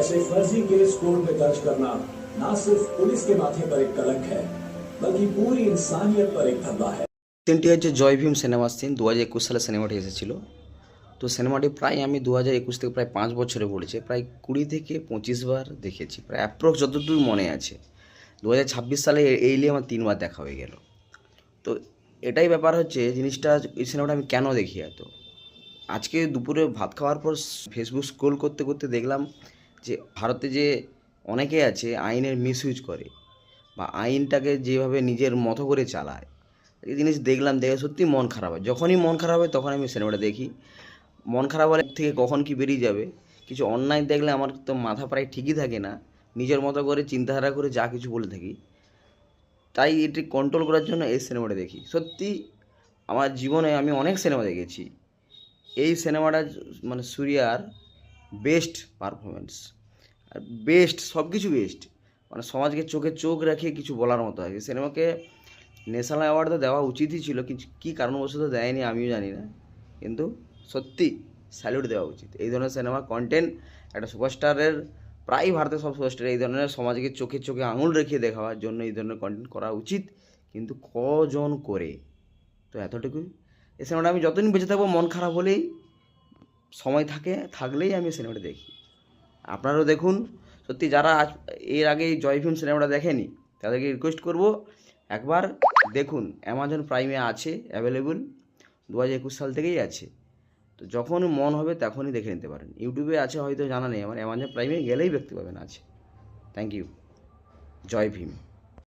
ऐसे फर्जी case court में दर्ज करना ना सिर्फ पुलिस के माथे पर एक कलंक है, बल्कि पूरी इंसानियत पर एक धब्बा है। সিনটি হচ্ছে জয় ভীম সিনেমার সিন। 2021 সালে সিনেমাটি এসেছিল। তো সিনেমাটি প্রায় আমি 2021 থেকে প্রায় 5 বছরে পড়েছে, প্রায় 20 থেকে 25 বার দেখেছি, প্রায় অ্যাপ্রক্স যতদূর মনে আছে। 2026 সালে এই নিয়ে আমার 3 বার দেখা হয়ে গেল। তো এটাই ব্যাপার হচ্ছে জিনিসটা, এই সিনেমাটা আমি কেন দেখি এত। আজকে দুপুরে ভাত খাওয়ার পর ফেসবুক স্ক্রোল করতে করতে দেখলাম যে ভারতে যে অনেকে আছে আইনের মিসইউজ করে বা আইনটাকে যেভাবে নিজের মতো করে চালায়, এই জিনিস দেখলাম, দেখে সত্যি মন খারাপ হয়। যখনই মন খারাপ হয় তখন আমি সিনেমাটা দেখি। মন খারাপ হলে থেকে কখন কি বেরিয়ে যাবে, কিছু অন্যায় দেখলে আমার তো মাথা প্রায় ঠিকই থাকে না, নিজের মতো করে চিন্তাধারা করে যা কিছু বলে থাকি। তাই এটি কন্ট্রোল করার জন্য এই সিনেমাটা দেখি। সত্যি আমার জীবনে আমি অনেক সিনেমা দেখেছি, এই সিনেমাটা মানে সূর্যার বেস্ট পারফরমেন্স, আর বেস্ট সব কিছু বেস্ট, মানে সমাজকে চোখে চোখ রেখে কিছু বলার মতো হয়। এই সিনেমাকে ন্যাশনাল অ্যাওয়ার্ড তো দেওয়া উচিতই ছিল, কিছু কী কারণবশত দেয়নি আমিও জানি না, কিন্তু সত্যি স্যালুট দেওয়া উচিত। এই ধরনের সিনেমা কন্টেন্ট একটা সুপারস্টারের, প্রায় ভারতের সব সুপারস্টার এই ধরনের সমাজকে চোখে চোখে আঙুল রেখে দেখাবার জন্য এই ধরনের কন্টেন্ট করা উচিত, কিন্তু কজন করে। তো এতটুকুই। এই সিনেমাটা আমি যতদিন বেঁচে থাকবো, মন খারাপ হলেই, সময় থাকলেই আমি সিনেমাটা দেখি। আপনারাও দেখুন। সত্যি যারা এর আগে এই জয় ভীম সিনেমাটা দেখেনি তাদেরকে রিকোয়েস্ট করব একবার দেখুন। অ্যামাজন প্রাইমে আছে অ্যাভেলেবল, 2021 সাল থেকেই আছে। তো যখন মন হবে তখনই দেখে নিতে পারেন। ইউটিউবে আছে হয়তো জানা নেই আমার, অ্যামাজন প্রাইমে গেলেই দেখতে পাবেন আছে। Thank you. জয় ভীম।